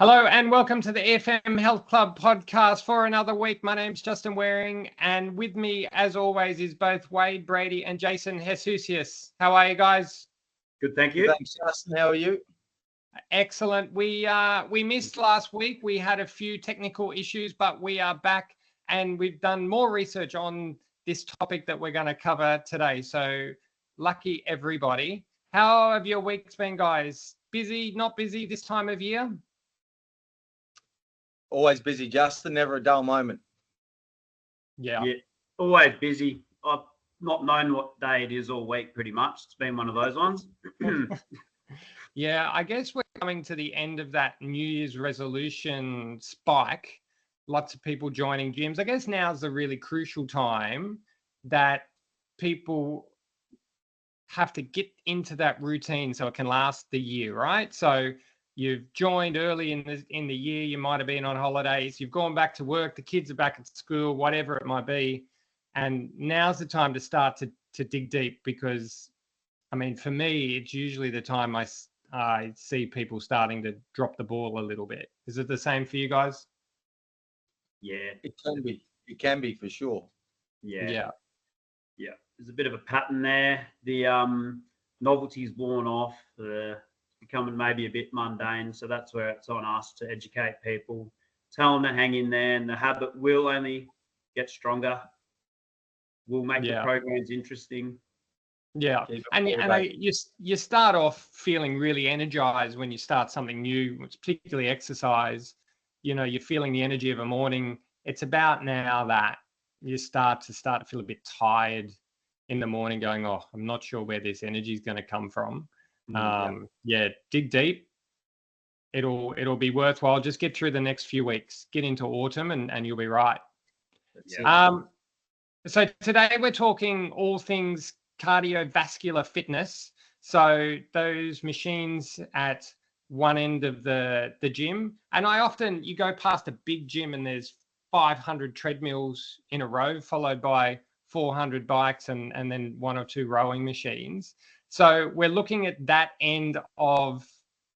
Hello and welcome to the EFM Health Club Podcast for another week. My name's Justin Waring, and with me, as always, is both Wade Brady and Jason Enthusiast. How are you guys? Good, thank you. Thanks, Justin. How are you? Excellent. We missed last week. We had a few technical issues, but we are back and we've done more research on this topic that we're going to cover today. So lucky everybody. How have your weeks been, guys? Busy, not busy this time of year? Always busy, Justin. Never a dull moment. Yeah, always busy. I've not known what day it is all week, pretty much. It's been one of those ones. Yeah, I guess we're coming to the end of that New Year's resolution spike. Lots of people joining gyms. I guess now's the really crucial time that people have to get into that routine so it can last the year, right? So you've joined early in the year, you might have been on holidays, you've gone back to work, the kids are back at school, whatever it might be. And now's the time to start to dig deep because, I mean, for me, it's usually the time I see people starting to drop the ball a little bit. Is it the same for you guys? Yeah. It can be. It can be for sure. Yeah. There's a bit of a pattern there. The novelty's worn off. Becoming maybe a bit mundane, so that's where it's on us to educate people, tell them to hang in there, and the habit will only get stronger. We'll make the programs interesting. Yeah, and you start off feeling really energized when you start something new, particularly exercise. You know, you're feeling the energy of a morning. It's about now that you start to feel a bit tired in the morning, going, oh, I'm not sure where this energy is going to come from. Dig deep. It'll be worthwhile. Just get through the next few weeks, get into autumn, and you'll be right. So today we're talking all things cardiovascular fitness. So those machines at one end of the gym, and you go past a big gym and there's 500 treadmills in a row, followed by 400 bikes and then one or two rowing machines. So we're looking at that end of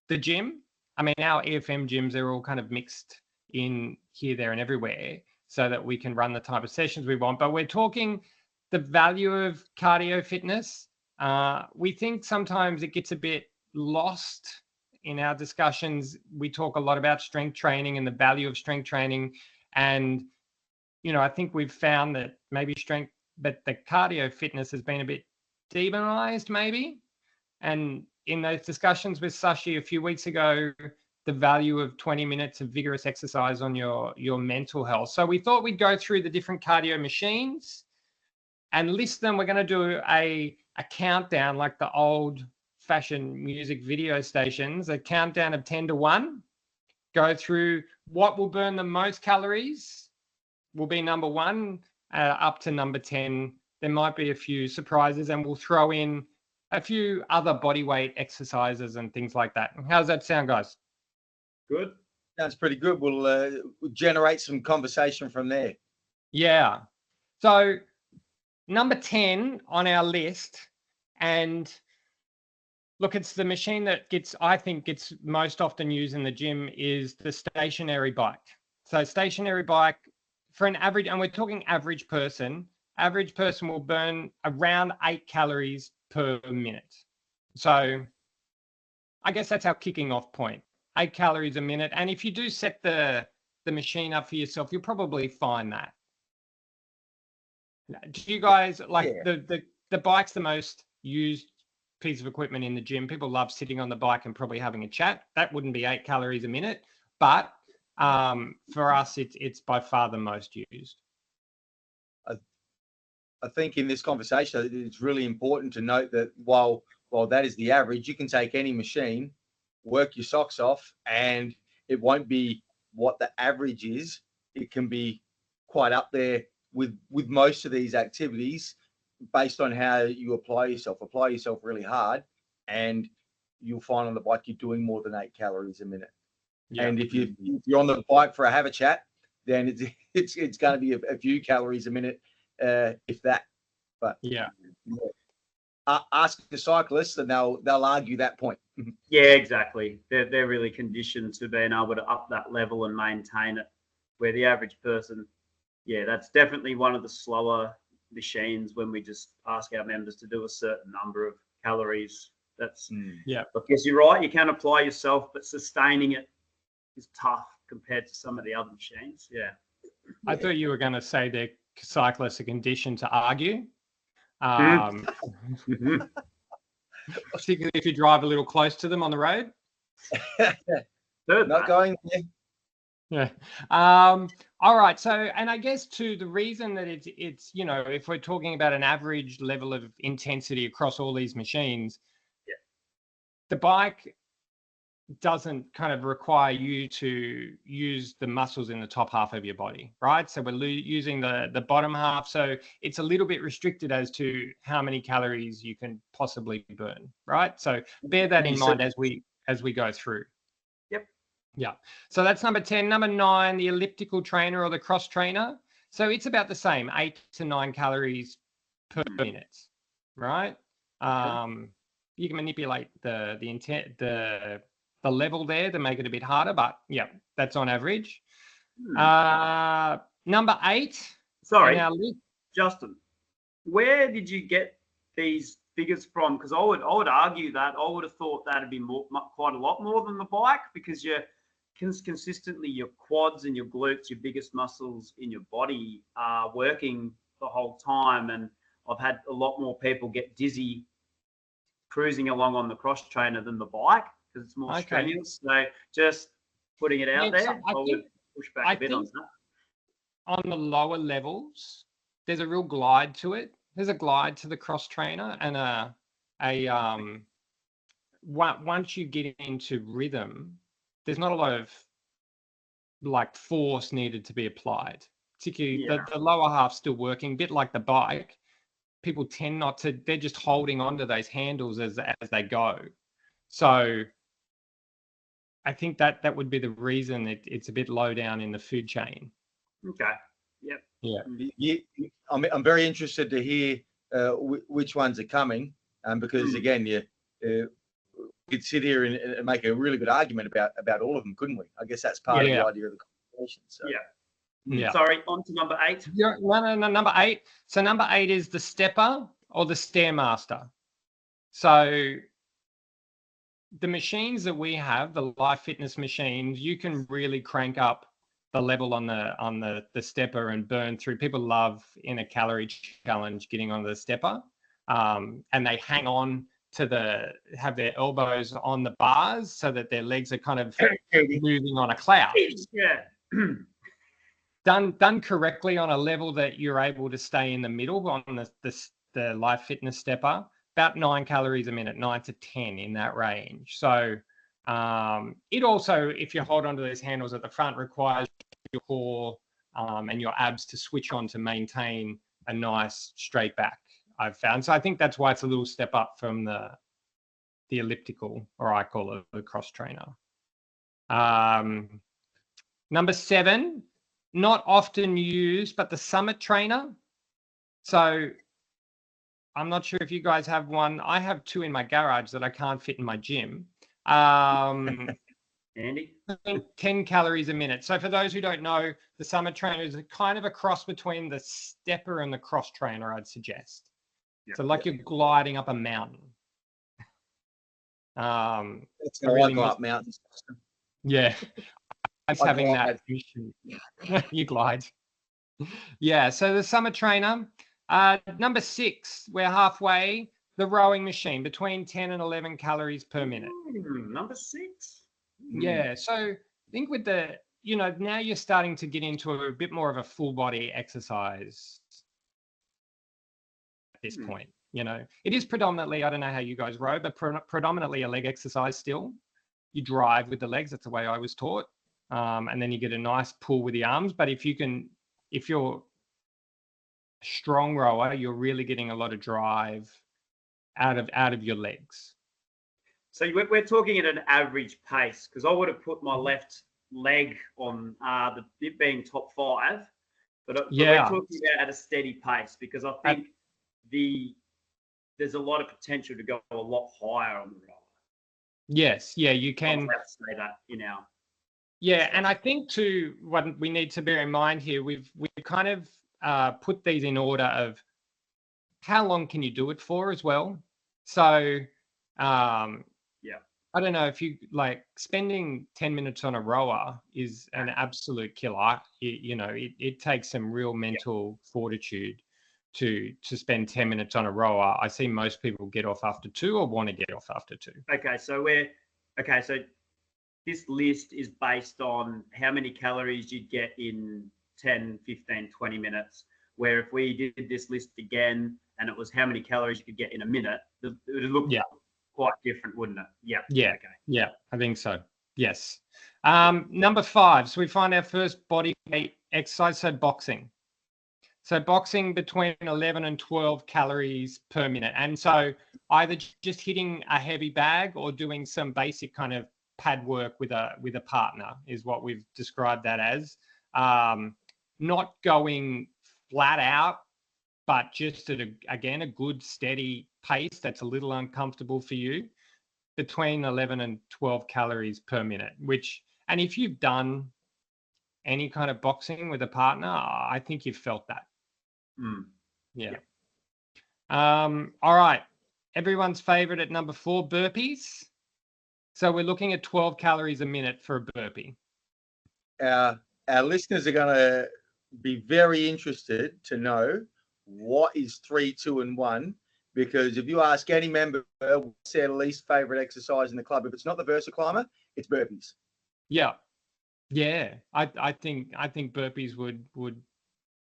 the gym. I mean, our EFM gyms are all kind of mixed in here, there, and everywhere so that we can run the type of sessions we want. But we're talking the value of cardio fitness. We think sometimes it gets a bit lost in our discussions. We talk a lot about strength training and the value of strength training. And, you know, I think we've found that maybe but the cardio fitness has been a bit demonized maybe. And in those discussions with Sashi a few weeks ago, the value of 20 minutes of vigorous exercise on your mental health. So we thought we'd go through the different cardio machines and list them. We're going to do a countdown like the old fashioned music video stations, a countdown of 10 to 1. Go through what will burn the most calories will be number 1 up to number 10. There might be a few surprises, and we'll throw in a few other body weight exercises and things like that. How's that sound, guys? Good. Sounds pretty good. We'll generate some conversation from there. Yeah. So number 10 on our list, and look, it's the machine that I think gets most often used in the gym, is the stationary bike. So stationary bike for an average, and we're talking average person will burn around 8 calories per minute. So I guess that's our kicking off point, 8 calories a minute. And if you do set the machine up for yourself, you'll probably find that. Do you guys the bike's the most used piece of equipment in the gym? People love sitting on the bike and probably having a chat. That wouldn't be 8 calories a minute, but for us, it's by far the most used. I think in this conversation, it's really important to note that while that is the average, you can take any machine, work your socks off, and it won't be what the average is. It can be quite up there with most of these activities based on how you apply yourself. Apply yourself really hard, and you'll find on the bike you're doing more than 8 calories a minute. Yeah. And if you're on the bike for a have a chat, then it's going to be a few calories a minute, if that. But yeah. Ask the cyclists, and they'll argue that point. Yeah, exactly. They're really conditioned to being able to up that level and maintain it. Where the average person, yeah, that's definitely one of the slower machines when we just ask our members to do a certain number of calories. That's, Yeah. I guess you're right. You can apply yourself, but sustaining it is tough compared to some of the other machines. Yeah. I thought you were going to say that cyclists are conditioned to argue. Mhm. Particularly if you drive a little close to them on the road. Heard Not that. going there. Yeah. All right. So, and I guess too, the reason that it's if we're talking about an average level of intensity across all these machines, the bike doesn't kind of require you to use the muscles in the top half of your body, right? So we're using the bottom half. So it's a little bit restricted as to how many calories you can possibly burn, right? So bear that in mind as we go through. Yep. Yeah. So that's number 10. Number 9, the elliptical trainer or the cross trainer. So it's about the same, 8 to 9 calories per minute, right? You can manipulate the intent, the level there to make it a bit harder, but yeah, that's on average. Number 8. Sorry, Justin, where did you get these figures from? Because I would argue that I would have thought that'd be quite a lot more than the bike, because you're consistently, your quads and your glutes, your biggest muscles in your body, are working the whole time. And I've had a lot more people get dizzy cruising along on the cross trainer than the bike, because it's more strenuous. So just putting it out there, I would push back a bit on that. On the lower levels, there's a real glide to it. There's a glide to the cross trainer, and once you get into rhythm, there's not a lot of like force needed to be applied. Particularly the lower half still working, a bit like the bike. People tend not to, they're just holding on to those handles as they go. So I think that would be the reason it's a bit low down in the food chain. Okay. Yep. Yeah. I'm very interested to hear which ones are coming, because again, you could sit here and make a really good argument about all of them, couldn't we? I guess that's part of the idea of the conversation. So. Yeah. Sorry, on to number 8. Yeah, no, number 8. So number 8 is the stepper or the stairmaster. So the machines that we have, the life fitness machines, you can really crank up the level on the stepper and burn through. People love in a calorie challenge getting on the stepper, and they hang on to have their elbows on the bars so that their legs are kind of moving on a cloud. Yeah. Done correctly on a level that you're able to stay in the middle on the life fitness stepper, about 9 calories a minute, 9 to 10 in that range. So it also, if you hold onto those handles at the front, requires your core and your abs to switch on to maintain a nice straight back, I've found. So I think that's why it's a little step up from the elliptical, or I call it the cross trainer. Number 7, not often used, but the summit trainer. So I'm not sure if you guys have one. I have 2 in my garage that I can't fit in my gym. Andy? 10 calories a minute. So for those who don't know, the summit trainer is kind of a cross between the stepper and the cross trainer, I'd suggest. So like you're gliding up a mountain. That's how I go up mountains. Yeah. I was having that issue. You glide. Yeah. So the summit trainer. Number 6, we're halfway. The rowing machine, between 10 and 11 calories per minute. Number 6. Yeah. So I think with the, now you're starting to get into a bit more of a full body exercise at this point. It is predominantly, I don't know how you guys row, but predominantly a leg exercise still. You drive with the legs. That's the way I was taught. And then you get a nice pull with the arms. But if you're a strong rower, you're really getting a lot of drive out of your legs. So we're talking at an average pace, because I would have put my left leg on it being top 5, but we're talking about at a steady pace, because I think there's a lot of potential to go a lot higher on the rower. Yes, yeah, you can. Let's say that in our. Yeah, and I think too, what we need to bear in mind here, we've kind of put these in order of how long can you do it for as well. So, Yeah. I don't know if you like spending 10 minutes on a rower is an absolute killer. It takes some real mental fortitude to spend 10 minutes on a rower. I see most people get off after 2 or want to get off after 2. Okay, so this list is based on how many calories you'd get in 10, 15, 20 minutes, where if we did this list again and it was how many calories you could get in a minute, it would look quite different, wouldn't it? Yeah. Yeah. Okay. Yeah, I think so. Yes. Number 5. So we find our first body weight exercise, so boxing. So boxing between 11 and 12 calories per minute. And so either just hitting a heavy bag or doing some basic kind of pad work with a partner is what we've described that as. Not going flat out, but just at a good steady pace that's a little uncomfortable for you, between 11 and 12 calories per minute, and if you've done any kind of boxing with a partner, I think you've felt that. Yeah. All right. Everyone's favorite at number 4, burpees. So we're looking at 12 calories a minute for a burpee. Our listeners are going to be very interested to know what is 3, 2, and 1. Because if you ask any member what's their least favorite exercise in the club, if it's not the VersaClimber, it's burpees. Yeah. I think burpees would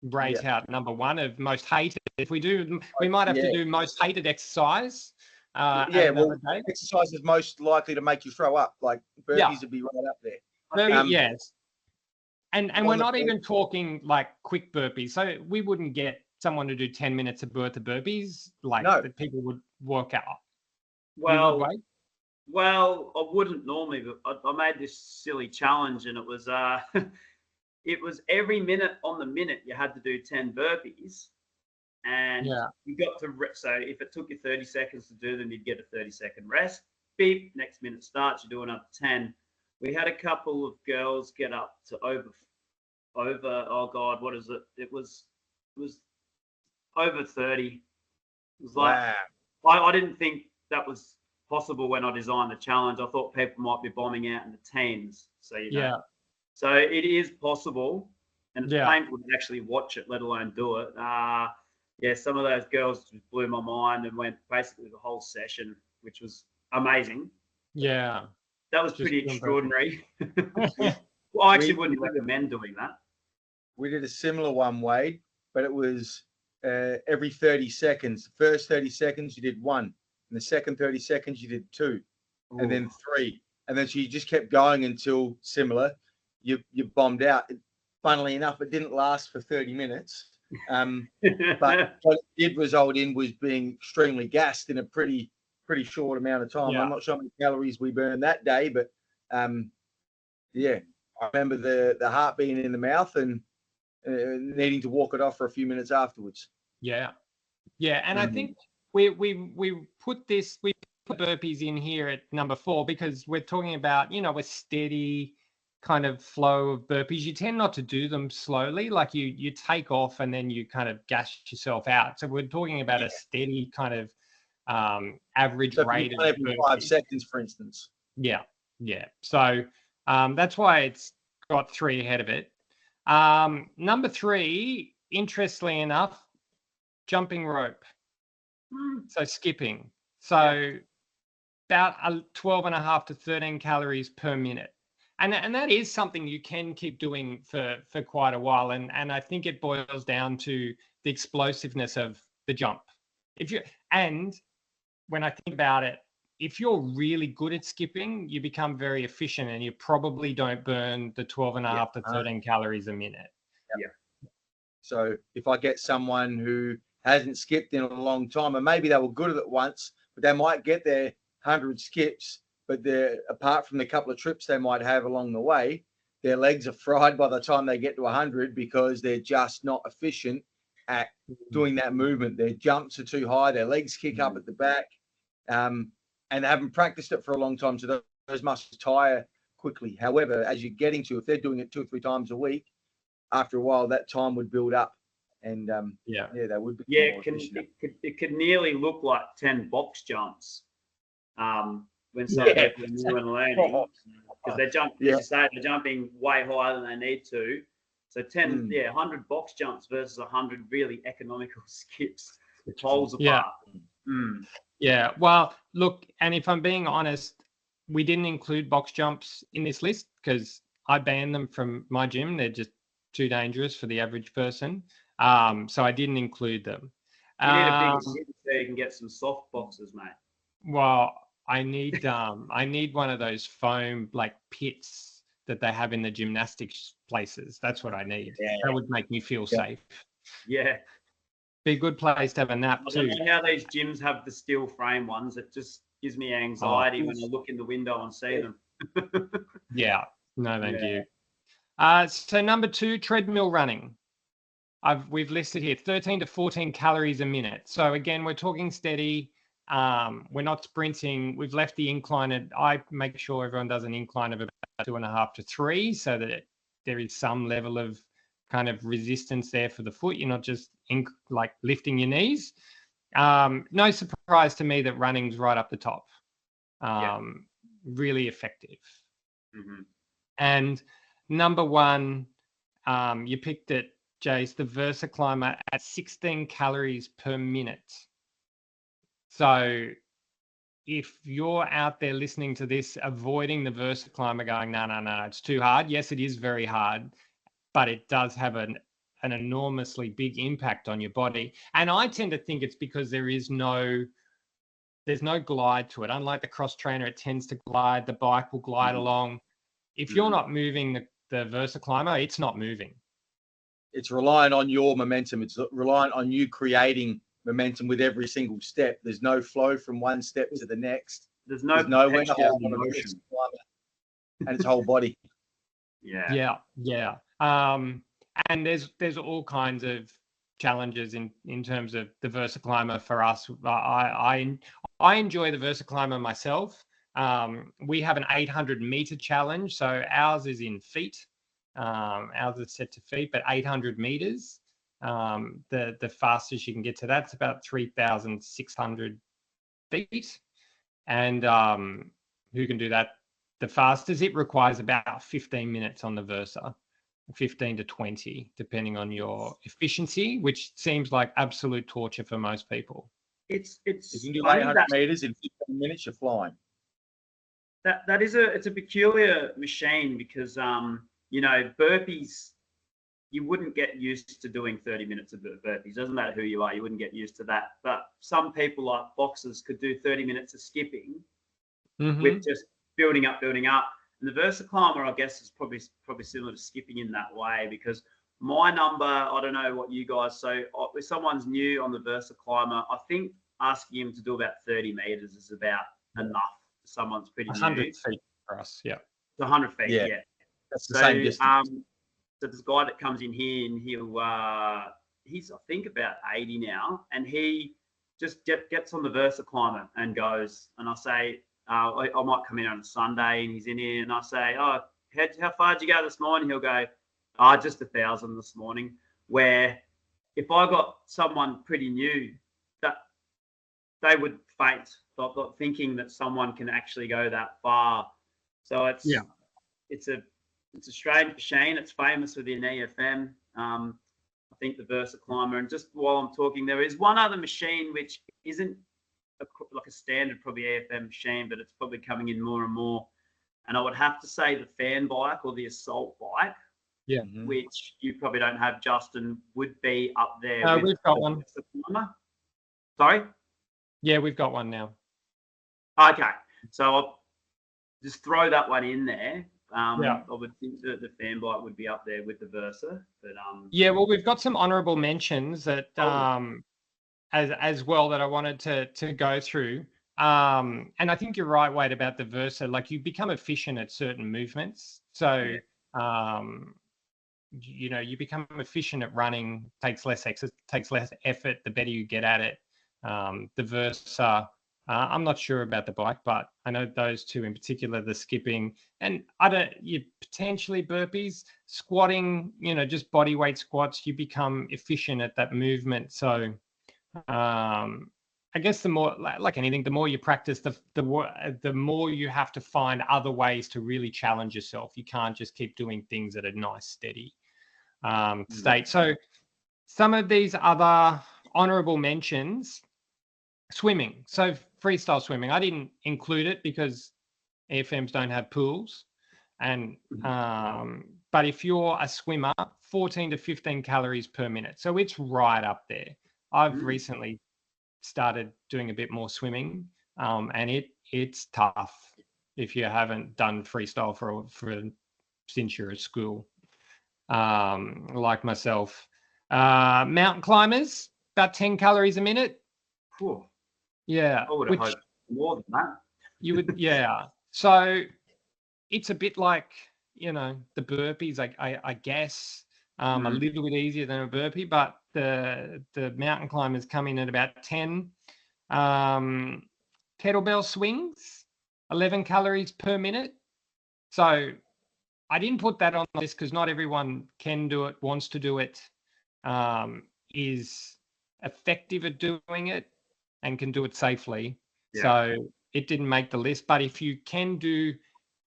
rate out number 1 of most hated. If we do, we might have to do most hated exercise. Exercise is most likely to make you throw up. Like burpees would be right up there. Yes. And we're not even talking like quick burpees. So we wouldn't get someone to do 10 minutes of worth of burpees that people would work out. Well, I wouldn't normally, but I made this silly challenge, and it was it was every minute on the minute you had to do 10 burpees, and you got to so if it took you 30 seconds to do them, you'd get a 30-second rest. Beep, next minute starts, you're doing up to 10. We had a couple of girls get up to over. Oh God, what is it? It was over 30. It was like I didn't think that was possible when I designed the challenge. I thought people might be bombing out in the teens. So so it is possible, and it's painful to actually watch it, let alone do it. Some of those girls just blew my mind and went basically the whole session, which was amazing. Yeah, that was pretty extraordinary. Well, I actually wouldn't recommend doing that. We did a similar one, Wade, but it was every 30 seconds. The first 30 seconds you did 1, and the second 30 seconds you did 2, and then 3, and then so you just kept going until similar. You bombed out. Funnily enough, it didn't last for 30 minutes, but what it did result in was being extremely gassed in a pretty short amount of time. I'm not sure how many calories we burned that day, but I remember the heart being in the mouth and needing to walk it off for a few minutes afterwards. And I think we put burpees in here at number 4 because we're talking about a steady kind of flow of burpees. You tend not to do them slowly, like you take off and then you kind of gas yourself out. So we're talking about a steady kind of average rate of every 5 seconds, for instance. So that's why it's got 3 ahead of it. Number 3, interestingly enough, jumping rope. So skipping. So about 12.5 to 13 calories per minute. And that is something you can keep doing for quite a while. And I think it boils down to the explosiveness of the jump. And when I think about it, if you're really good at skipping, you become very efficient and you probably don't burn the 12.5 to 13 calories a minute. So if I get someone who hasn't skipped in a long time, and maybe they were good at it once, but they might get their 100 skips, but apart from the couple of trips they might have along the way, their legs are fried by the time they get to 100 because they're just not efficient at doing that movement. Their jumps are too high. Their legs kick up at the back. and they haven't practiced it for a long time, so those muscles tire quickly. However, as you're getting to, if they're doing it 2 or 3 times a week, after a while that time would build up, and they would be more efficient. It could nearly look like 10 box jumps when some people are new and learning, because they jump, as you say, they're jumping way higher than they need to. So 100 box jumps versus 100 really economical skips, poles apart. Yeah, well, look, and if I'm being honest, we didn't include box jumps in this list because I banned them from my gym. They're just too dangerous for the average person. So I didn't include them. You need a big skip so you can get some soft boxes, mate. Well, I need one of those foam like pits that they have in the gymnastics places. That's what I need. Yeah. That would make me feel safe. Yeah. Be a good place to have a nap too. I don't know how these gyms have the steel frame ones. It just gives me anxiety when I look in the window and see them. Yeah. No, thank you. So number 2, treadmill running. We've listed here 13 to 14 calories a minute. So again, we're talking steady. We're not sprinting. We've left the incline. I make sure everyone does an incline of about 2.5 to 3, so that there is some level of kind of resistance there for the foot. You're not just like lifting your knees. No surprise to me that running's right up the top. Really effective. Mm-hmm. And number 1, you picked it, Jace, the VersaClimber at 16 calories per minute. So if you're out there listening to this, avoiding the VersaClimber, going, no, it's too hard. Yes, it is very hard, but it does have an enormously big impact on your body. And I tend to think it's because there's no glide to it. Unlike the cross trainer, it tends to glide. The bike will glide along. If you're not moving the VersaClimber, it's not moving. It's reliant on your momentum. It's reliant on you creating momentum with every single step. There's no flow from one step to the next. There's nowhere to hold the motion. And its whole body. Yeah. And there's all kinds of challenges in terms of the VersaClimber for us. I enjoy the VersaClimber myself. We have an 800 meter challenge, so ours is in feet. Ours is set to feet, but 800 meters. The fastest you can get to that's about 3,600 feet. And who can do that the fastest? It requires about 15 minutes on the Versa, 15 to 20, depending on your efficiency, which seems like absolute torture for most people. If you can do 800 meters in 15 minutes, you're flying. It's a peculiar machine because burpees, you wouldn't get used to doing 30 minutes of burpees. Doesn't matter who you are, you wouldn't get used to that. But some people, like boxers, could do 30 minutes of skipping with just building up. And the VersaClimber, I guess, is probably similar to skipping in that way, because my number, I don't know what you guys, so if someone's new on the VersaClimber, I think asking him to do about 30 meters is about enough. Someone's pretty 100 new. feet for us, yeah. 100 feet, yeah. That's the same distance. So this guy that comes in here, and he's I think about 80 now, and he just gets on the VersaClimber and goes, and I say, I might come in on a Sunday, and he's in here, and I say, how far did you go this morning? He'll go, just 1,000 this morning. Where if I got someone pretty new, that they would faint, thinking that someone can actually go that far. So it's a strange machine. It's famous within EFM. I think the VersaClimber. And just while I'm talking, there is one other machine which isn't like a standard probably EFM machine, but it's probably coming in more and more. And I would have to say the fan bike or the assault bike, which you probably don't have, Justin, would be up there. We've got one. Sorry? Yeah, we've got one now. Okay. So I'll just throw that one in there. I would think that the fan bike would be up there with the Versa, but well, we've got some honourable mentions that as well that I wanted to go through. And I think you're right, Wade, about the Versa. Like, you become efficient at certain movements, so you become efficient at running. Takes less effort the better you get at it. The Versa I'm not sure about the bike, but I know those two in particular, the skipping and you potentially burpees, squatting, just body weight squats, you become efficient at that movement. So I guess the more, like anything, the more you practice, the more you have to find other ways to really challenge yourself. You can't just keep doing things at a nice, steady state. So some of these other honorable mentions, swimming. So freestyle swimming, I didn't include it because EFMs don't have pools. And but if you're a swimmer, 14 to 15 calories per minute. So it's right up there. I've recently started doing a bit more swimming, and it's tough if you haven't done freestyle for since you're at school, like myself. Mountain climbers, about 10 calories a minute. Cool. Yeah, I would have hoped more than that. You would, yeah. So it's a bit like, the burpees, I guess, a little bit easier than a burpee, but the mountain climbers come in at about 10. Kettlebell swings, 11 calories per minute. So I didn't put that on the list because not everyone can do it, wants to do it, is effective at doing it, and can do it safely. Yeah. So it didn't make the list. But if you can do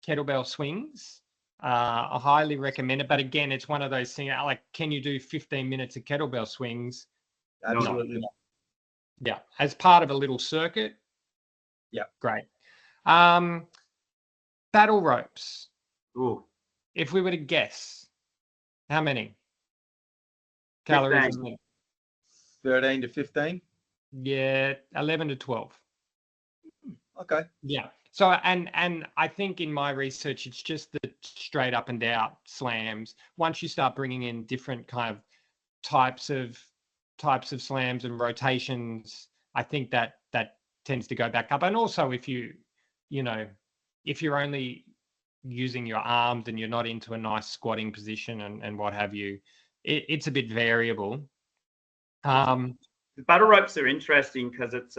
kettlebell swings, I highly recommend it. But again, it's one of those things like, can you do 15 minutes of kettlebell swings? Absolutely not. Yeah, as part of a little circuit. Yeah, great. Battle ropes. Ooh. If we were to guess, how many calories? 13 to 15. Yeah, 11 to 12. Okay. Yeah. So, and I think in my research, it's just the straight up and down slams. Once you start bringing in different kind of types of slams and rotations, I think that tends to go back up. And also if if you're only using your arms and you're not into a nice squatting position and what have you, it's a bit variable. The battle ropes are interesting because it's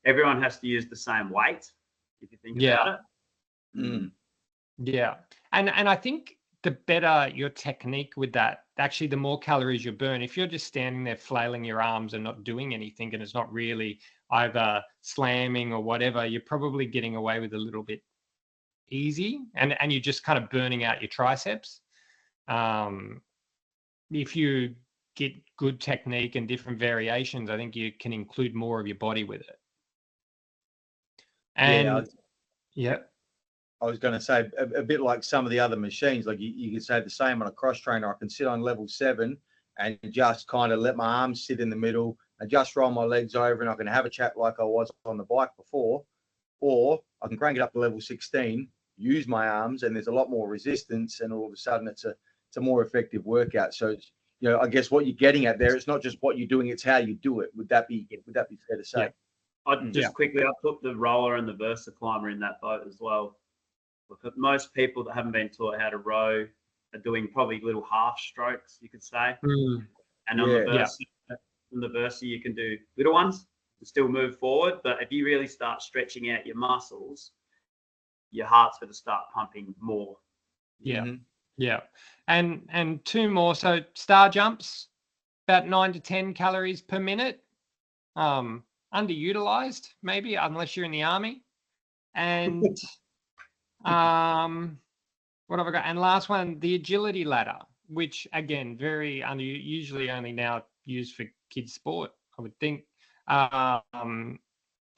everyone has to use the same weight, if you think about it. Yeah. And I think the better your technique with that, actually the more calories you burn. If you're just standing there flailing your arms and not doing anything, and it's not really either slamming or whatever, you're probably getting away with a little bit easy, and you're just kind of burning out your triceps. If you get good technique and different variations, I think you can include more of your body with it. And I was going to say a bit like some of the other machines, like you could say the same on a cross trainer. I can sit on level 7 and just kind of let my arms sit in the middle and just roll my legs over, and I can have a chat like I was on the bike before, or I can crank it up to level 16, use my arms, and there's a lot more resistance, and all of a sudden it's a more effective workout. So it's, I guess what you're getting at there, it's not just what you're doing, it's how you do it. Would that be fair to say? Yeah. I'd just quickly, I put the roller and the Versa climber in that boat as well. Look, most people that haven't been taught how to row are doing probably little half strokes, you could say. And on the Versa, you can do little ones to still move forward. But if you really start stretching out your muscles, your heart's going to start pumping more. Yeah. And two more. So star jumps, about 9 to 10 calories per minute. Underutilized, maybe, unless you're in the army. And what have I got? And last one, the agility ladder, which again, very usually only now used for kids sport, I would think. About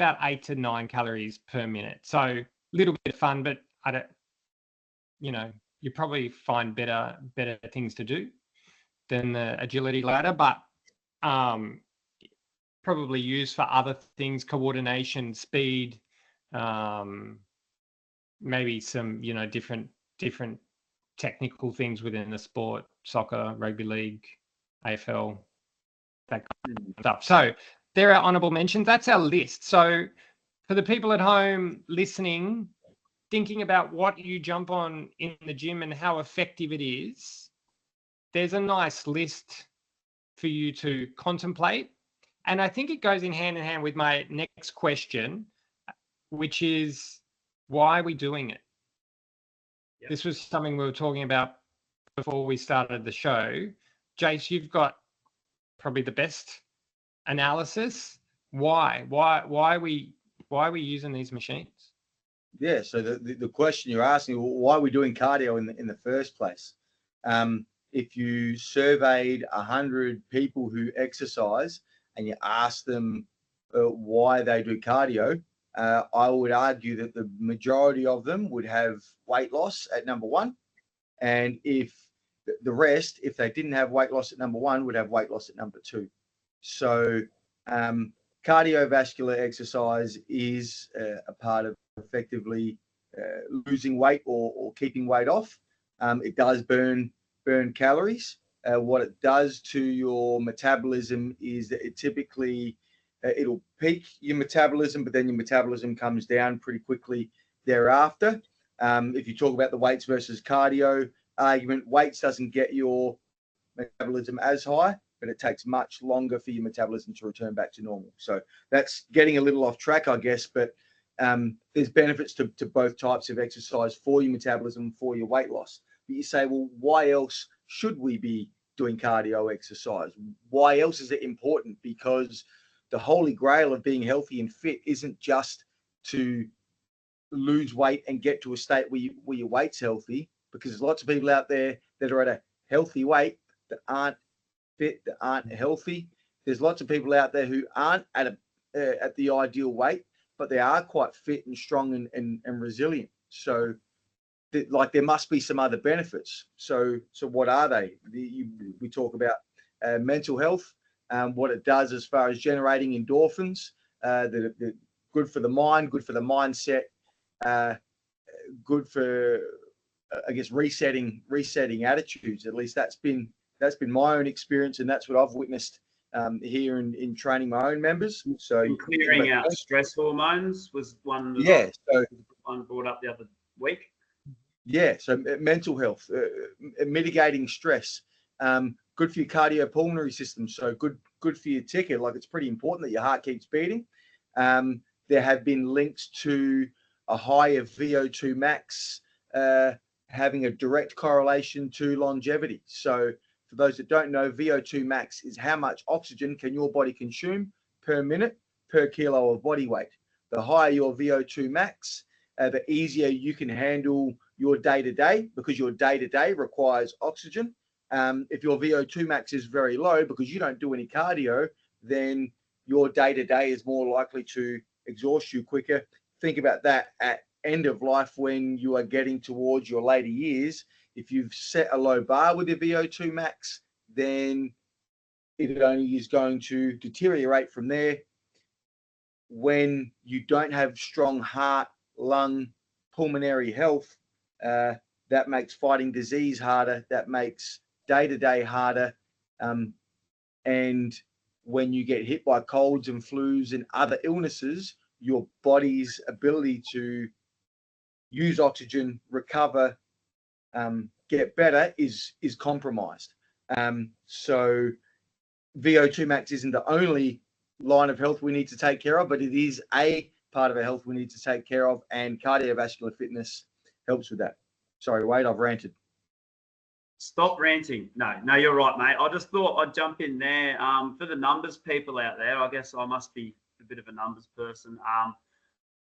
8 to 9 calories per minute. So a little bit of fun, but I don't, you probably find better things to do than the agility ladder, but probably used for other things, coordination, speed, maybe some, different technical things within the sport, soccer, rugby league, AFL, that kind of stuff. So there are honorable mentions. That's our list. So for the people at home listening, thinking about what you jump on in the gym and how effective it is, there's a nice list for you to contemplate. And I think it goes in hand with my next question. which is why are we doing it? Yep. This was something we were talking about before we started the show. Jace, you've got probably the best analysis. Why are we using these machines? Yeah. So the question you're asking, why are we doing cardio in the first place? If you surveyed 100 people who exercise and you ask them why they do cardio, I would argue that the majority of them would have weight loss at number one. And if the rest, if they didn't have weight loss at number one, would have weight loss at number two. So cardiovascular exercise is a part of effectively losing weight or keeping weight off. It does burn calories. What it does to your metabolism is that it typically it'll peak your metabolism, but then your metabolism comes down pretty quickly thereafter. If you talk about the weights versus cardio argument, weights doesn't get your metabolism as high, but it takes much longer for your metabolism to return back to normal. So that's getting a little off track, I guess, but there's benefits to both types of exercise for your metabolism, for your weight loss. But you say, well, why else should we be doing cardio exercise? Why else is it important? Because the holy grail of being healthy and fit isn't just to lose weight and get to a state where your weight's healthy, because there's lots of people out there that are at a healthy weight that aren't fit, that aren't healthy. There's lots of people out there who aren't at the ideal weight, but they are quite fit and strong and resilient. So there must be some other benefits. So what are they? We talk about mental health, what it does as far as generating endorphins, that are good for the mind, good for the mindset, good for I guess resetting attitudes. At least that's been my own experience, and that's what I've witnessed here in training my own members. So and clearing out stress hormones was one. So one brought up the other week. Yeah, so mental health, mitigating stress, good for your cardiopulmonary system. So good for your ticker. Like, it's pretty important that your heart keeps beating. There have been links to a higher VO2 max having a direct correlation to longevity. So for those that don't know, VO2 max is how much oxygen can your body consume per minute per kilo of body weight. The higher your VO2 max, the easier you can handle your day-to-day, because your day-to-day requires oxygen. If your VO2 max is very low because you don't do any cardio, then your day-to-day is more likely to exhaust you quicker. Think about that at end of life when you are getting towards your later years. If you've set a low bar with your VO2 max, then it only is going to deteriorate from there. When you don't have strong heart, lung, pulmonary health, that makes fighting disease harder. That makes day-to-day harder. And when you get hit by colds and flus and other illnesses, your body's ability to use oxygen, recover, get better is compromised. So VO2 max isn't the only line of health we need to take care of, but it is a part of our health we need to take care of, and cardiovascular fitness helps with that. Sorry, Wade, I've ranted. Stop ranting. No, you're right, mate. I just thought I'd jump in there. For the numbers people out there, I guess I must be a bit of a numbers person.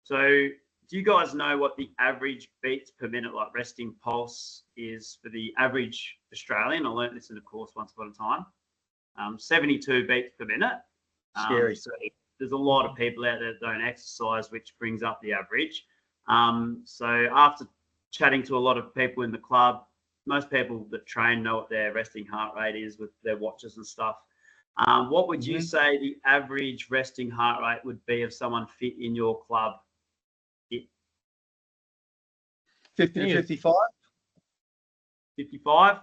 So do you guys know what the average beats per minute, like resting pulse, is for the average Australian? I learned this in a course once upon a time. 72 beats per minute. Scary. So there's a lot of people out there that don't exercise, which brings up the average. So after chatting to a lot of people in the club, most people that train know what their resting heart rate is with their watches and stuff. What would you say the average resting heart rate would be of someone fit in your club? 50 to 55? 55?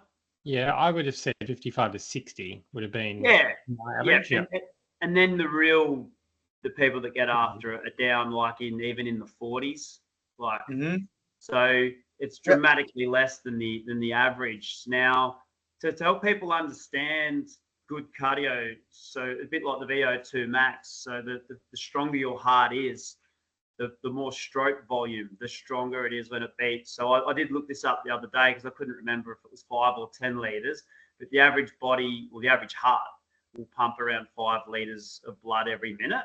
Yeah, I would have said 55 to 60 would have been my average. Yeah. And then the people that get after it are down like even in the 40s. Like, so it's dramatically less than the average. Now, to help people understand good cardio, so a bit like the VO2 max, so the stronger your heart is, the more stroke volume, the stronger it is when it beats. So I did look this up the other day because I couldn't remember if it was 5 or 10 litres, but the average body or the average heart will pump around 5 litres of blood every minute.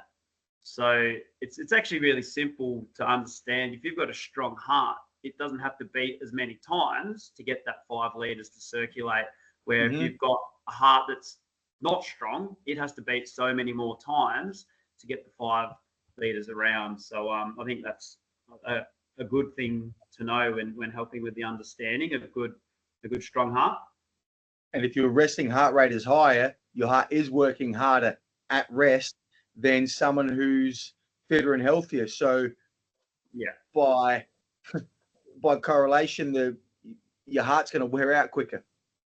So it's actually really simple to understand. If you've got a strong heart, it doesn't have to beat as many times to get that 5 litres to circulate. Where if you've got a heart that's not strong, it has to beat so many more times to get the 5 litres around. So I think that's a good thing to know when helping with the understanding of a good strong heart. And if your resting heart rate is higher, your heart is working harder at rest than someone who's fitter and healthier. So yeah, by correlation, your heart's going to wear out quicker,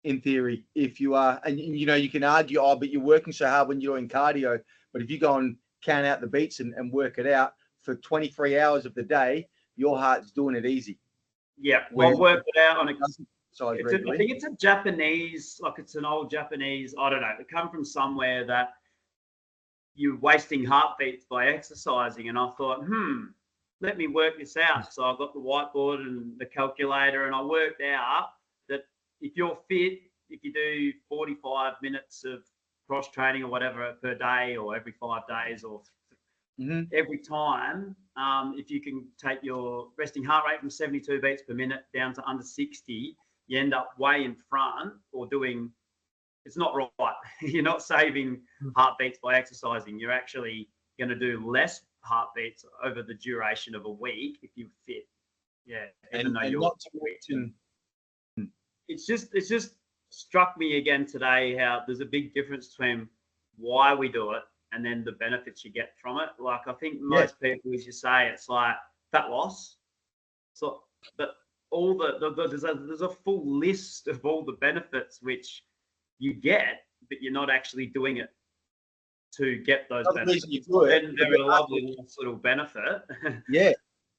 in theory, if you are. And you can argue, but you're working so hard when you're doing cardio. But if you go and count out the beats and work it out for 23 hours of the day, your heart's doing it easy. Yeah, I'll work it out on I think it's a Japanese, like it's an old Japanese, I don't know, it come from somewhere that you're wasting heartbeats by exercising. And I thought, let me work this out. So I got the whiteboard and the calculator, and I worked out that if you're fit, if you do 45 minutes of cross training or whatever per day, or every 5 days, or every time, if you can take your resting heart rate from 72 beats per minute down to under 60, you end up way in front, or doing, it's not right. You're not saving heartbeats by exercising. You're actually going to do less heartbeats over the duration of a week if you're fit. Yeah, even though you're not to mention, it's just struck me again today how there's a big difference between why we do it and then the benefits you get from it. Like, I think most people, as you say, it's like fat loss. So, but all there's a full list of all the benefits which you get, but you're not actually doing it to get those benefits. Then they're a lovely little benefit,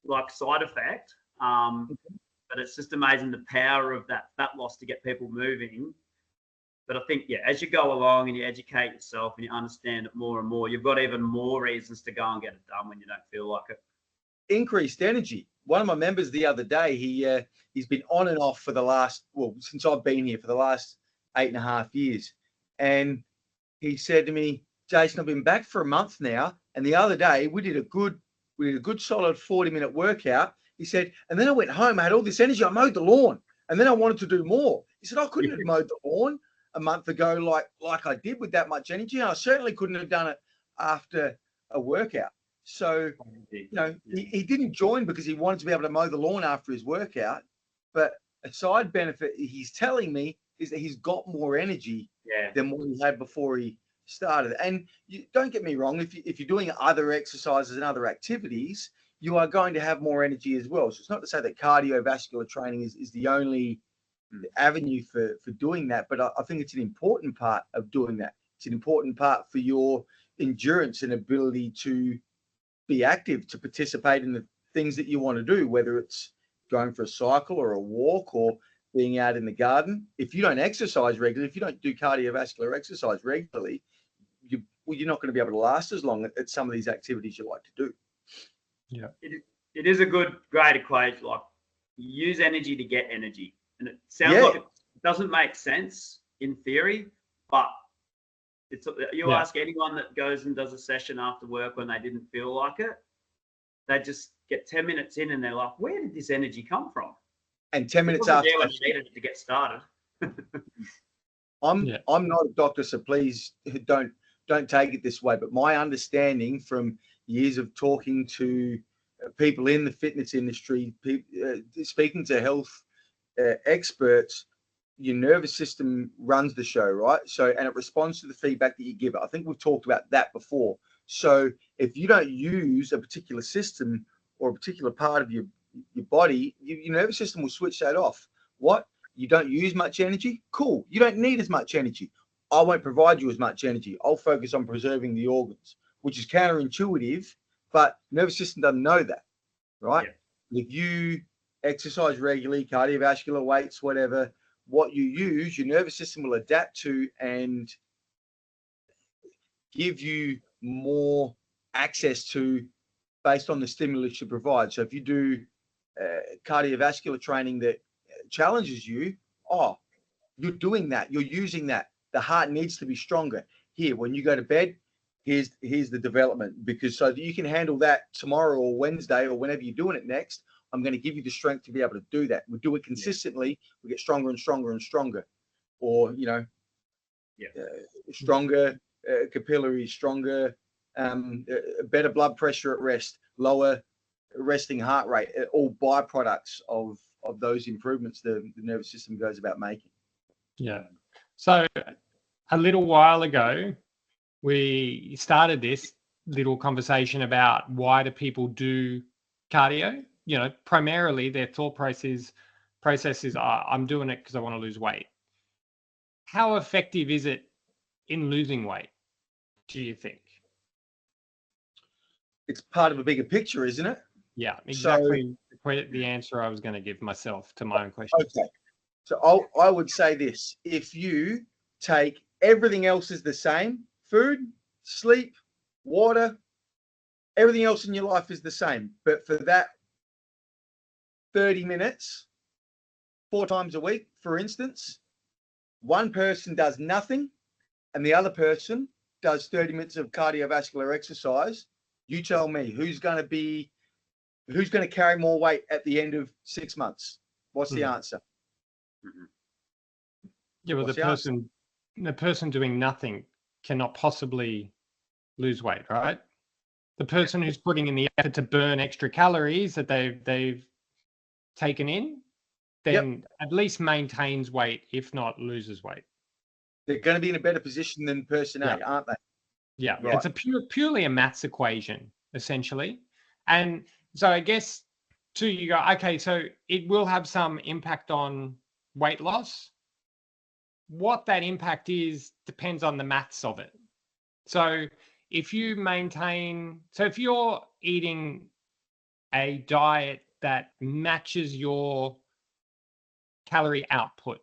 like side effect. But it's just amazing the power of that fat loss to get people moving. But I think, as you go along and you educate yourself and you understand it more and more, you've got even more reasons to go and get it done when you don't feel like it. Increased energy. One of my members the other day, he's been on and off for the last, since I've been here, for the last 8.5 years. And he said to me, Jason, I've been back for a month now. And the other day we did a good solid 40-minute workout. He said, and then I went home, I had all this energy, I mowed the lawn, and then I wanted to do more. He said, I couldn't have mowed the lawn a month ago like I did with that much energy. And I certainly couldn't have done it after a workout. So, he didn't join because he wanted to be able to mow the lawn after his workout. But a side benefit he's telling me is that he's got more energy than what he had before he started. And don't get me wrong, if you're doing other exercises and other activities, you are going to have more energy as well. So it's not to say that cardiovascular training is the only avenue for doing that, but I think it's an important part of doing that. It's an important part for your endurance and ability to be active, to participate in the things that you want to do, whether it's going for a cycle or a walk or being out in the garden. If you don't exercise regularly, if you don't do cardiovascular exercise regularly, you're not going to be able to last as long at some of these activities you like to do. Yeah, it is a great equation. Like, you use energy to get energy, and it sounds like it doesn't make sense in theory, but you ask anyone that goes and does a session after work when they didn't feel like it, they just get 10 minutes in and they're like, where did this energy come from? And 10 minutes after when you needed it to get started. I'm not a doctor, so please don't take it this way, but my understanding from years of talking to people in the fitness industry, speaking to health experts, your nervous system runs the show, right? So, and it responds to the feedback that you give it. I think we've talked about that before. So if you don't use a particular system or a particular part of your body, your nervous system will switch that off. What? You don't use much energy? Cool. You don't need as much energy. I won't provide you as much energy. I'll focus on preserving the organs, which is counterintuitive, but nervous system doesn't know that, right? Yeah. If you exercise regularly, cardiovascular weights, whatever, what you use, your nervous system will adapt to and give you more access to based on the stimulus you provide. So if you do cardiovascular training that challenges you, you're doing that, you're using that. The heart needs to be stronger. Here, when you go to bed, here's the development, because so that you can handle that tomorrow or Wednesday or whenever you're doing it next, I'm going to give you the strength to be able to do that. We do it consistently, we get stronger and stronger and stronger. Or, stronger capillaries, stronger, better blood pressure at rest, lower resting heart rate, all byproducts of those improvements the nervous system goes about making. Yeah. So a little while ago, we started this little conversation about why do people do cardio? Primarily their thought process is I'm doing it because I want to lose weight. How effective is it in losing weight, do you think? It's part of a bigger picture, isn't it? Yeah, exactly. So, the answer I was going to give myself to my own question. Okay. So I would say this: if you take everything else is the same, food, sleep, water, everything else in your life is the same, but for that 30 minutes, 4 times a week, for instance, one person does nothing and the other person does 30 minutes of cardiovascular exercise. You tell me who's going to carry more weight at the end of 6 months? What's the answer? Yeah, well, the person doing nothing cannot possibly lose weight, right? The person who's putting in the effort to burn extra calories that they've taken in, then at least maintains weight, if not loses weight. They're going to be in a better position than person A, aren't they? Yeah, right. It's purely a maths equation, essentially. And so I guess you go, okay, so it will have some impact on weight loss. What that impact is depends on the maths of it. So if you're eating a diet that matches your calorie output.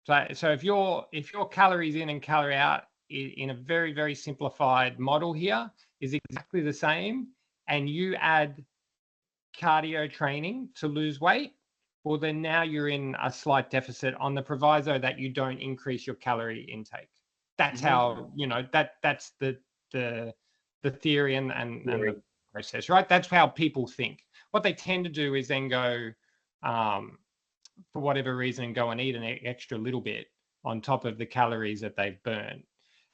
So if your calories in and calorie out in a very, very simplified model here is exactly the same, and you add cardio training to lose weight, well, then now you're in a slight deficit on the proviso that you don't increase your calorie intake. That's how, that's the theory and the process, right? That's how people think. What they tend to do is then go, for whatever reason, go and eat an extra little bit on top of the calories that they've burned.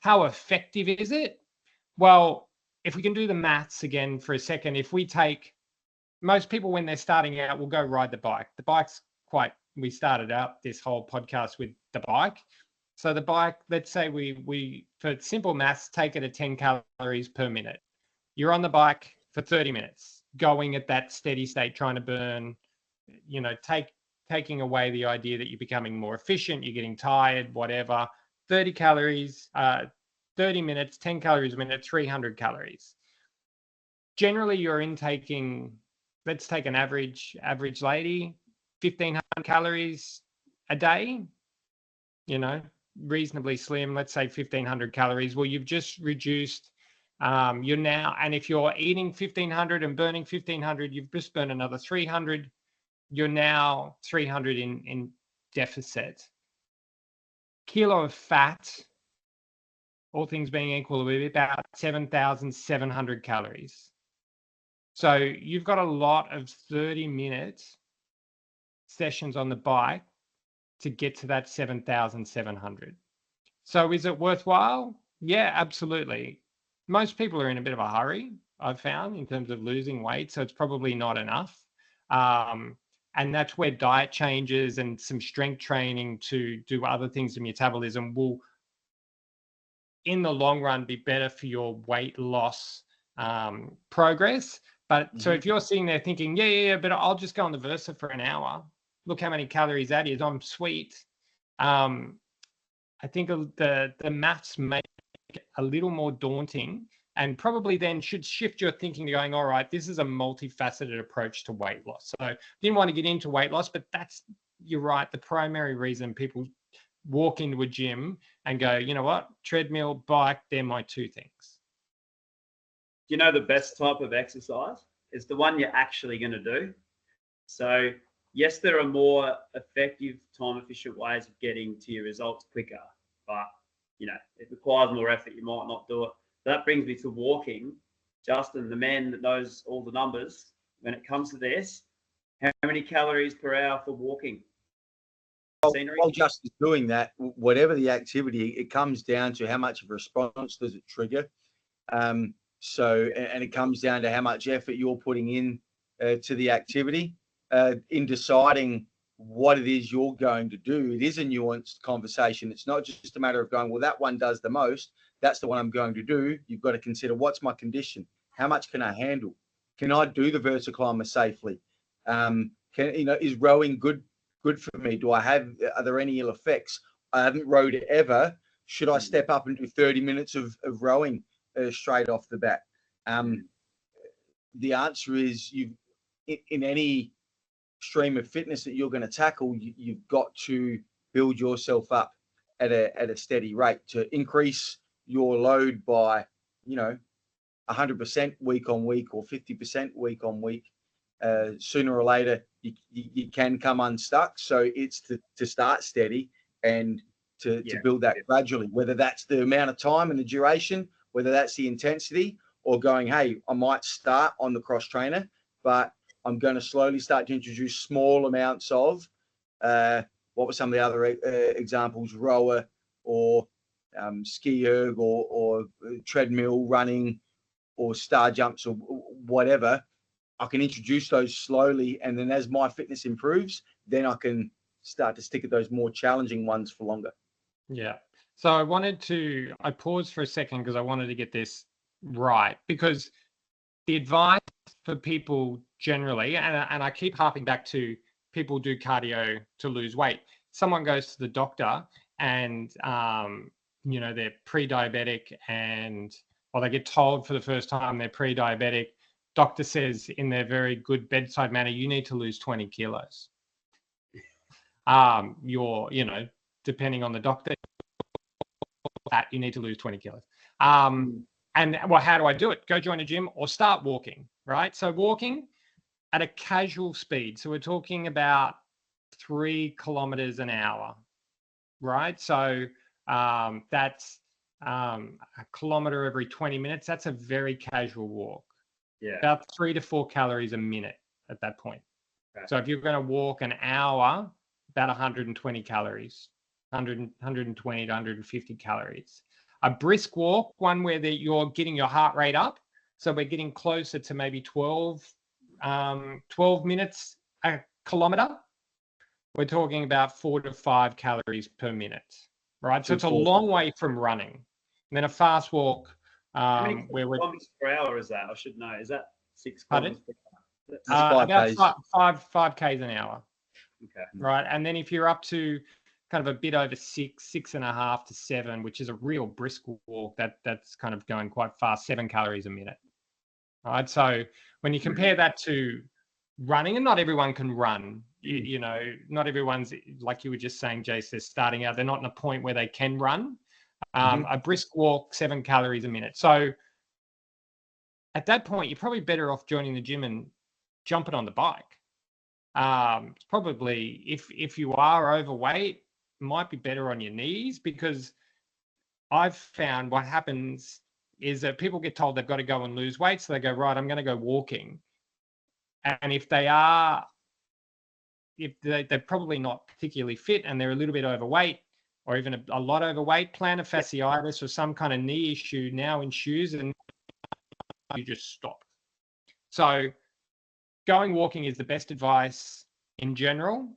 How effective is it? Well, if we can do the maths again for a second, if we take most people when they're starting out, will go ride the bike. The bike's we started out this whole podcast with the bike. So the bike, let's say we for simple maths, take it at 10 calories per minute. You're on the bike for 30 minutes, going at that steady state, trying to burn, taking away the idea that you're becoming more efficient, you're getting tired, whatever. 30 calories, 30 minutes, 10 calories a minute, 300 calories. Generally, you're intaking, let's take an average lady, 1,500 calories a day, reasonably slim, let's say 1,500 calories. Well, you've just reduced, you're now, and if you're eating 1,500 and burning 1,500, you've just burned another 300. You're now 300 in deficit. Kilo of fat, all things being equal, will be about 7,700 calories. So you've got a lot of 30-minute sessions on the bike to get to that 7,700. So is it worthwhile? Yeah, absolutely. Most people are in a bit of a hurry, I've found, in terms of losing weight, so it's probably not enough. And that's where diet changes and some strength training to do other things in metabolism will, in the long run, be better for your weight loss progress. But so if you're sitting there thinking, but I'll just go on the Versa for an hour. Look how many calories that is. I'm sweet. I think the maths make it a little more daunting, and probably then should shift your thinking to going, all right, this is a multifaceted approach to weight loss. So didn't want to get into weight loss, but you're right. The primary reason people walk into a gym and go, you know what, treadmill, bike, they're my two things. Do you know the best type of exercise It's the one you're actually going to do. So yes, there are more effective, time-efficient ways of getting to your results quicker, but it requires more effort. You might not do it. That brings me to walking. Justin, the man that knows all the numbers, when it comes to this, how many calories per hour for walking? While Justin's doing that, whatever the activity, it comes down to how much of a response does it trigger. And it comes down to how much effort you're putting in to the activity. In deciding what it is you're going to do, it is a nuanced conversation. It's not just a matter of going, well, that one does the most, that's the one I'm going to do. You've got to consider, what's my condition? How much can I handle? Can I do the verticlimber safely? Is rowing good for me? Are there any ill effects? I haven't rowed ever. Should I step up and do 30 minutes of rowing straight off the bat? The answer is, in any stream of fitness that you're going to tackle, you've got to build yourself up at a steady rate to increase your load by 100% week on week or 50% week on week. Sooner or later you can come unstuck. So it's to start steady and to build that gradually, whether that's the amount of time and the duration, whether that's the intensity, or going, hey, I might start on the cross trainer, but I'm going to slowly start to introduce small amounts of what were some of the other examples, rower or ski erg or treadmill running or star jumps or whatever. I can introduce those slowly, and then as my fitness improves, then I can start to stick at those more challenging ones for longer. Yeah. So I paused for a second because I wanted to get this right, because the advice for people generally, and I keep harping back to people do cardio to lose weight. Someone goes to the doctor and, they're pre-diabetic or they get told for the first time they're pre-diabetic. Doctor says in their very good bedside manner, you need to lose 20 kilos. Depending on the doctor, you need to lose 20 kilos. And well, how do I do it? Go join a gym or start walking, right? So walking at a casual speed. So we're talking about 3 kilometers an hour, right? So that's a kilometer every 20 minutes. That's a very casual walk. Yeah. About 3 to 4 calories a minute at that point. Okay. So if you're going to walk an hour, about 120 calories, 120 to 150 calories. A brisk walk, one where you're getting your heart rate up. So we're getting closer to maybe 12 minutes a kilometer. We're talking about 4 to 5 calories per minute, right? So it's a long way from running. And then a fast walk, how many kilometers per hour is that? I should know. Is that 6 kilometers per hour? About 5 Ks an hour. Okay. Right. And then if you're up to kind of a bit over 6.5 to 7, which is a real brisk walk, that's kind of going quite fast, 7 calories a minute. All right. So when you compare that to running, and not everyone can run, not everyone's, like you were just saying, Jace, they're starting out, they're not in a point where they can run. A brisk walk, 7 calories a minute. So at that point, you're probably better off joining the gym and jumping on the bike. Probably if you are overweight, it might be better on your knees, because I've found what happens is that people get told they've got to go and lose weight. So they go, right, I'm going to go walking. And if they're probably not particularly fit and they're a little bit overweight, or even a lot overweight, plantar fasciitis or some kind of knee issue now ensues, and you just stop. So going walking is the best advice in general,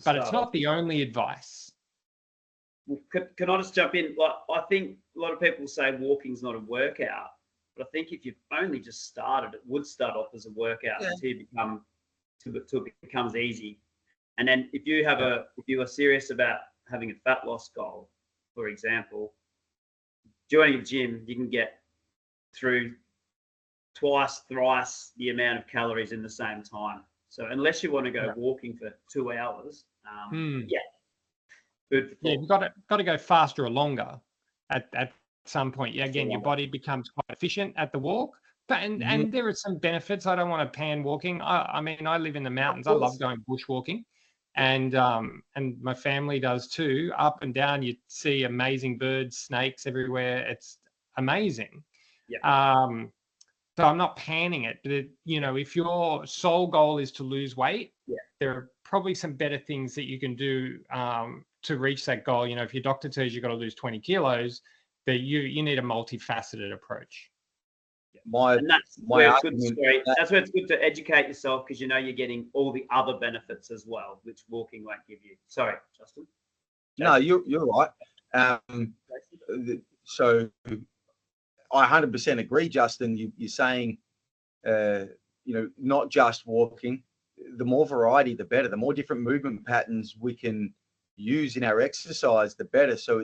but it's not the only advice. Well, can I just jump in? Like, I think a lot of people say walking's not a workout, but I think if you've only just started, it would start off as a workout until it becomes easy. And then if you are serious about having a fat loss goal, for example, joining a gym, you can get through twice, thrice the amount of calories in the same time. So unless you want to go walking for 2 hours, food for thought. You've got to go faster or longer at some point. Yeah, again, your body becomes quite efficient at the walk, But and there are some benefits. I don't want to pan walking. I mean, I live in the mountains. I love going bushwalking, and my family does too. Up and down, you see amazing birds, snakes everywhere. It's amazing. Yeah. So I'm not panning it, but if your sole goal is to lose weight, there are probably some better things that you can do to reach that goal. If your doctor says you've got to lose 20 kilos, that you need a multifaceted approach. And that's where it's good to educate yourself, because you're getting all the other benefits as well, which walking won't give you. Sorry, Justin. No, you're right. So I 100% agree, Justin. You're saying, not just walking. The more variety, the better. The more different movement patterns we can use in our exercise, the better. So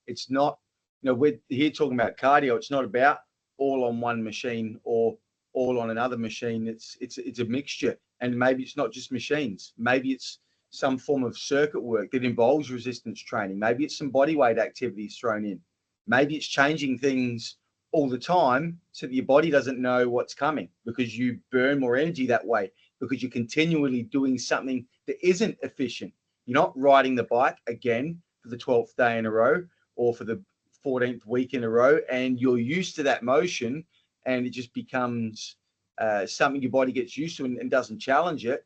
it's not, we're here talking about cardio. It's not about all on one machine or all on another machine. It's a mixture, and maybe it's not just machines. Maybe it's some form of circuit work that involves resistance training. Maybe it's some body weight activities thrown in. Maybe it's changing things all the time so that your body doesn't know what's coming, because you burn more energy that way, because you're continually doing something that isn't efficient. You're not riding the bike again for the 12th day in a row or for the 14th week in a row, and you're used to that motion, and it just becomes something your body gets used to and doesn't challenge it.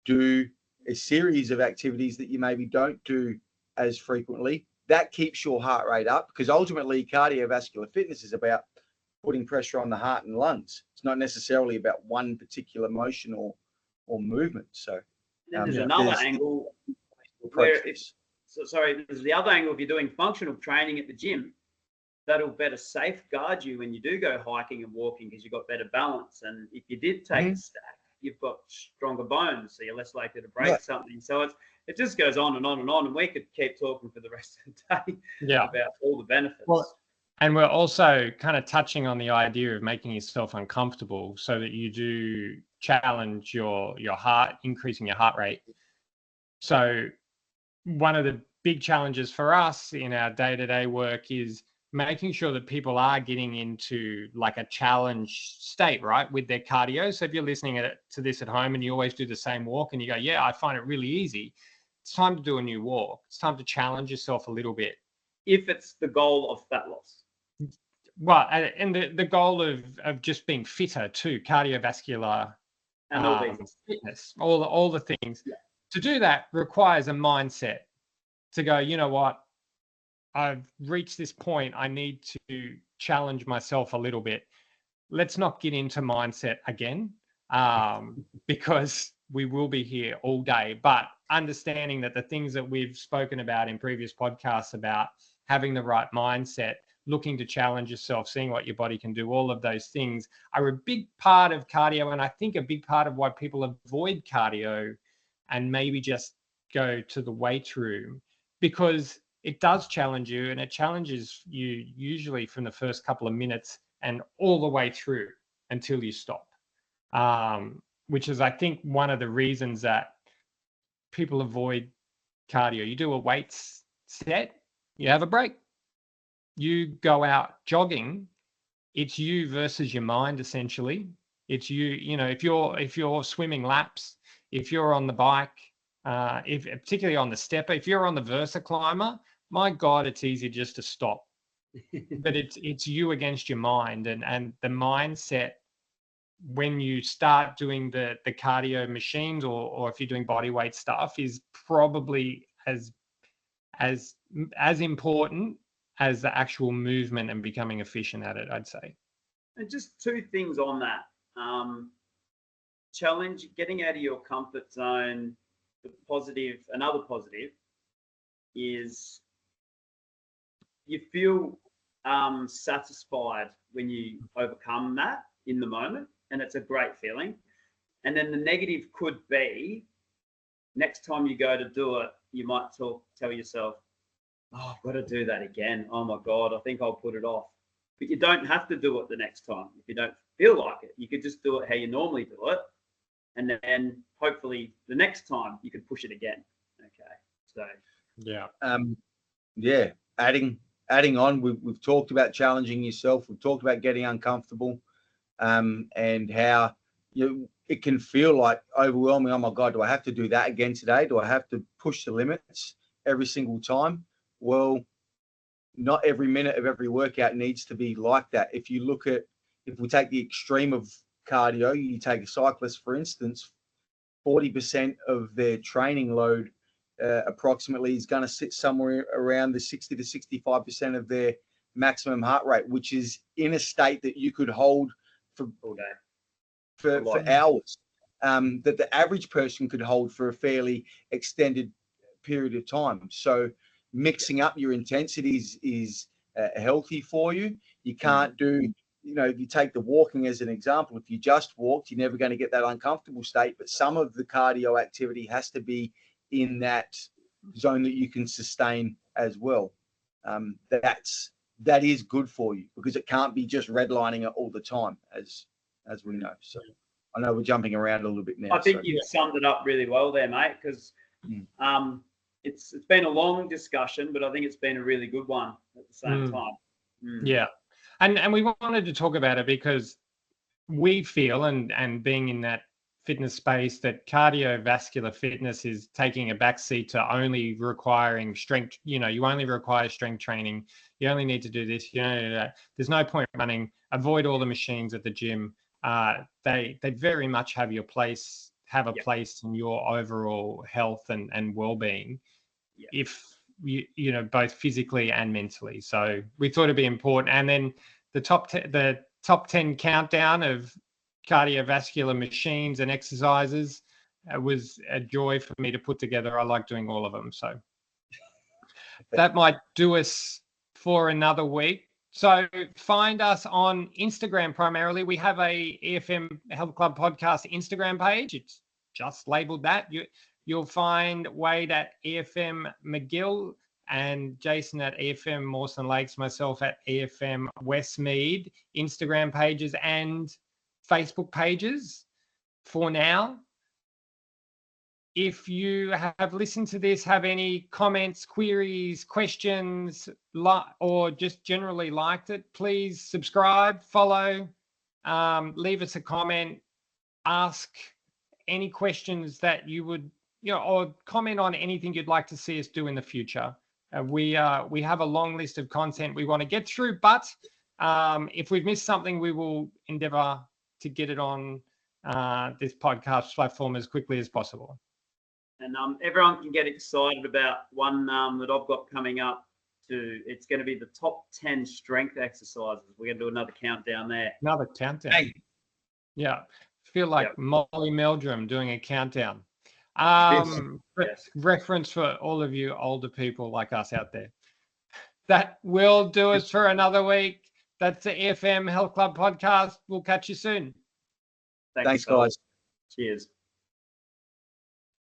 Do a series of activities that you maybe don't do as frequently. That keeps your heart rate up, because ultimately cardiovascular fitness is about putting pressure on the heart and lungs. It's not necessarily about one particular motion or movement. So there's another angle where there's the other angle. If you're doing functional training at the gym, that'll better safeguard you when you do go hiking and walking, because you've got better balance. And if you did take a stack, you've got stronger bones, so you're less likely to break something. So it just goes on and on and on, and we could keep talking for the rest of the day about all the benefits. Well, and we're also kind of touching on the idea of making yourself uncomfortable so that you do challenge your heart, increasing your heart rate. So one of the big challenges for us in our day-to-day work is making sure that people are getting into like a challenge state, right, with their cardio. So if you're listening to this at home and you always do the same walk and you go, I find it really easy, it's time to do a new walk. It's time to challenge yourself a little bit. If it's the goal of fat loss. Well, and the goal of just being fitter too, cardiovascular and all fitness, all the things. Yeah. To do that requires a mindset to go, you know what, I've reached this point. I need to challenge myself a little bit. Let's not get into mindset again, because we will be here all day. But understanding that the things that we've spoken about in previous podcasts about having the right mindset, looking to challenge yourself, seeing what your body can do, all of those things are a big part of cardio. And I think a big part of why people avoid cardio and maybe just go to the weight room, because it does challenge you, and it challenges you usually from the first couple of minutes and all the way through until you stop, which is, I think, one of the reasons that people avoid cardio. You do a weights set, you have a break, you go out jogging. It's you versus your mind, essentially. It's you, if you're swimming laps, if you're on the bike, if particularly on the stepper, if you're on the Versa climber, my God, it's easy just to stop. But it's you against your mind, and the mindset when you start doing the cardio machines, or if you're doing body weight stuff, is probably as important as the actual movement and becoming efficient at it, I'd say. And just two things on that. Challenge, getting out of your comfort zone. Another positive is you feel satisfied when you overcome that in the moment, and it's a great feeling. And then the negative could be, next time you go to do it, you might tell yourself, I've got to do that again. Oh my God, I think I'll put it off. But you don't have to do it the next time if you don't feel like it. You could just do it how you normally do it, and then hopefully the next time you could push it again. Okay, so adding on, we've talked about challenging yourself. We've talked about getting uncomfortable. and how it can feel like overwhelming. Oh my God, do I have to do that again today? Do I have to push the limits every single time? Well, not every minute of every workout needs to be like that. If we take the extreme of cardio, you take a cyclist, for instance, 40% of their training load approximately is going to sit somewhere around the 60 to 65% of their maximum heart rate, which is in a state that you could hold for all day, for hours, that the average person could hold for a fairly extended period of time. So mixing up your intensities is healthy for you. You can't do, if you take the walking as an example, if you just walked, you're never going to get that uncomfortable state. But some of the cardio activity has to be in that zone that you can sustain as well. That is good for you, because it can't be just redlining it all the time, as we know. So I know we're jumping around a little bit now. I think you've summed it up really well there, mate, because it's been a long discussion, but I think it's been a really good one at the same time. Yeah. And we wanted to talk about it because we feel, and being in that fitness space, that cardiovascular fitness is taking a backseat to only requiring strength. You only require strength training. You only need to do this. There's no point running. Avoid all the machines at the gym. They very much have a place in your overall health and well-being, if you both physically and mentally. So we thought it'd be important. And then the top 10 countdown of cardiovascular machines and exercises was a joy for me to put together. I like doing all of them. So that might do us for another week. So find us on Instagram primarily. We have a EFM Health Club Podcast Instagram page. It's just labeled that. You'll find Wade at EFM McGill and Jason at EFM Mawson Lakes, myself at EFM Westmead Instagram pages and Facebook pages for now. If you have listened to this, have any comments, queries, questions, or just generally liked it, please subscribe, follow, leave us a comment, ask any questions that you would, or comment on anything you'd like to see us do in the future. We have a long list of content we want to get through, but if we've missed something, we will endeavor to get it on this podcast platform as quickly as possible. And everyone can get excited about one that I've got coming up. It's going to be the top 10 strength exercises. We're going to do another countdown there. Another countdown. Hey. Yeah. Feel like Molly Meldrum doing a countdown. Reference for all of you older people like us out there. That will do us for another week. That's the EFM Health Club Podcast. We'll catch you soon. Thanks guys. Cheers.